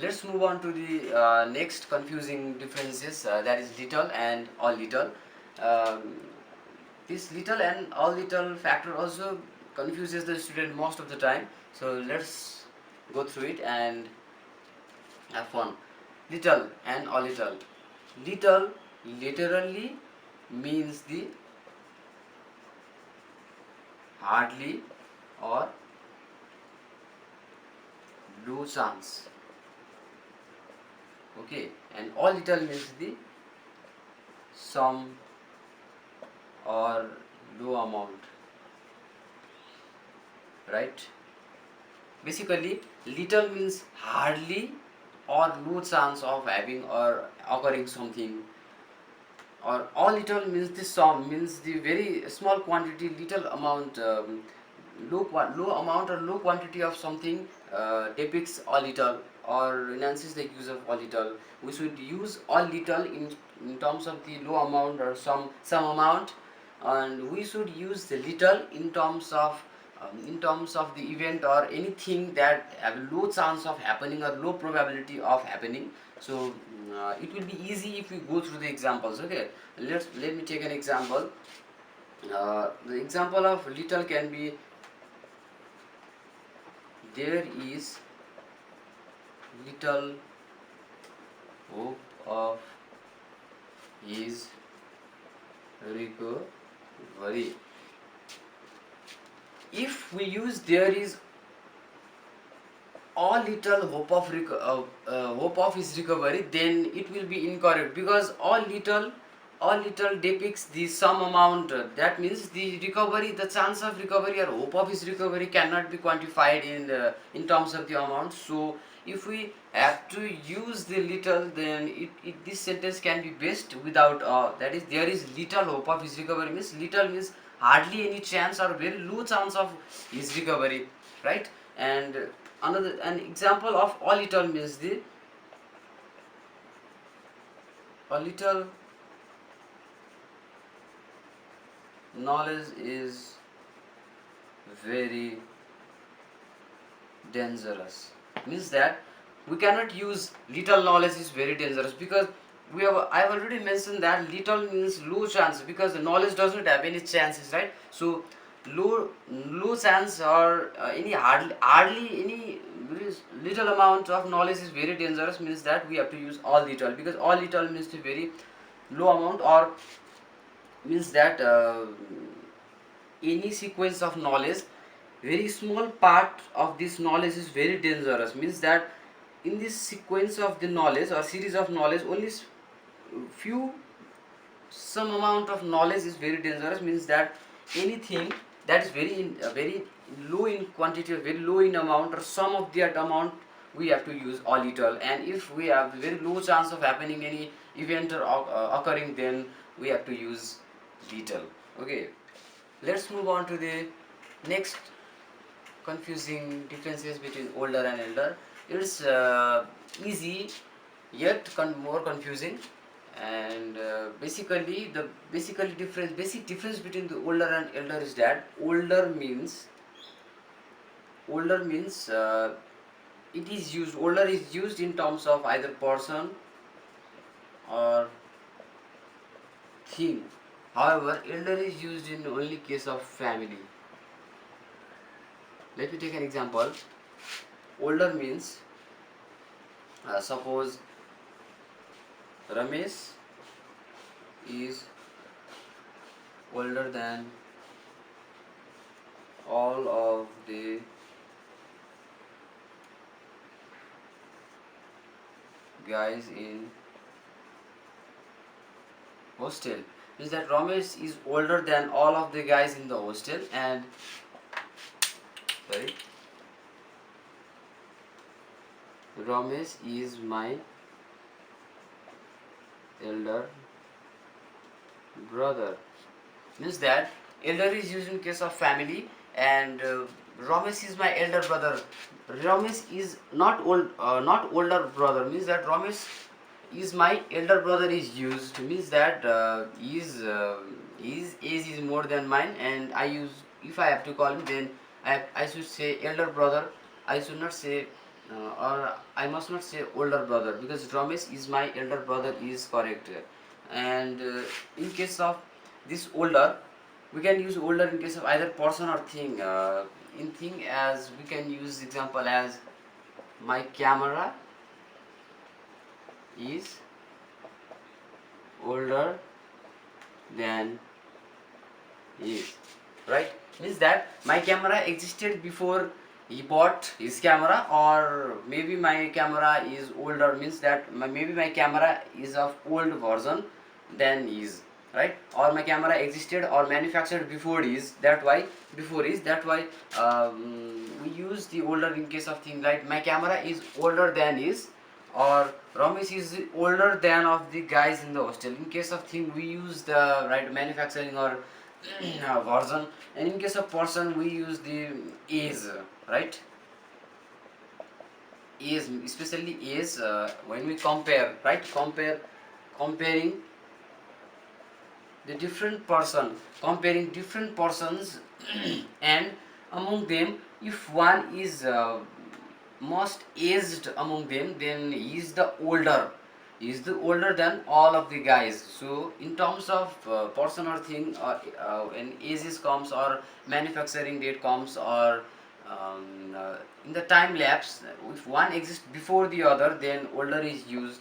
Let's move on to the next confusing differences, that is little and all little. Um, this little and all little factor also confuses the student most of the time. So let's go through it and have fun. Little and all little. Little literally means the hardly or low chance. Okay, and all little means the some or low amount, right? Basically, little means hardly or no chance of having or occurring something, or all little means the sum, means the very small quantity, little amount, low amount or low quantity of something depicts all little or enhances the use of all little. We should use all little in terms of the low amount or some amount, and we should use the little in terms of the event or anything that have low chance of happening or low probability of happening. So it will be easy if we go through the examples. Okay, let me take an example. The example of little can be: there is little hope of his recovery. If we use there is all little hope of his recovery, then it will be incorrect, because all little depicts the some amount. That means the recovery, the chance of recovery or hope of his recovery cannot be quantified in terms of the amount. So if we have to use the little, then this sentence can be best without that is, there is little hope of his recovery means little means hardly any chance or very low chance of his recovery, right? And another an example of all little means the a little knowledge is very dangerous, means that we cannot use little knowledge is very dangerous, because I have already mentioned that little means low chance, because the knowledge does not have any chances, right? So low chance or any hardly any very little amount of knowledge is very dangerous, means that we have to use all little, because all little means the very low amount, or means that any sequence of knowledge, very small part of this knowledge is very dangerous, means that in this sequence of the knowledge or series of knowledge, only few some amount of knowledge is very dangerous, means that anything that is very low in quantity or very low in amount or some of that amount, we have to use all little. And if we have very low chance of happening any event or occurring, then we have to use little. Okay, let's move on to the next confusing differences between older and elder. It's easy yet more confusing, and basic difference between the older and elder is that older means it is used older is used in terms of either person or thing. However, elder is used in only case of family. Let me take an example. Older means, suppose Ramesh is older than all of the guys in hostel, means that Ramesh is older than all of the guys in the hostel, and sorry, Ramesh is my elder brother, means that elder is used in case of family, and Ramesh is my elder brother. Ramesh is not older brother, means that Ramesh is my elder brother is used, means that his age is more than mine, and if I have to call him, then I should say elder brother. I should not say or I must not say older brother, because Ramesh is my elder brother is correct. And in case of this older, we can use older in case of either person or thing. In thing, as we can use example as my camera is older than is, right? Means that my camera existed before he bought his camera, or maybe my camera is older, means that maybe my camera is of old version than is, right? Or my camera existed or manufactured before is, that why before is, that why we use the older in case of thing, right? My camera is older than is, or Ramesh is older than of the guys in the hostel. In case of thing, we use the right manufacturing or version, and in case of person, we use the age, right? Age, especially age, when we compare, right? Comparing the different person, comparing different persons, and among them, if one is most aged among them, then he is the older, he is the older than all of the guys. So in terms of person or thing, or when ages comes or manufacturing date comes, or in the time lapse, if one exists before the other, then older is used.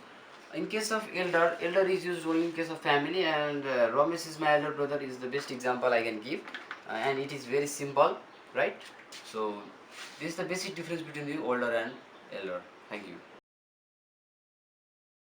In case of elder, elder is used only in case of family, and Ramesh is my elder brother is the best example I can give, and it is very simple, right? So this is the basic difference between the older and elder. Thank you.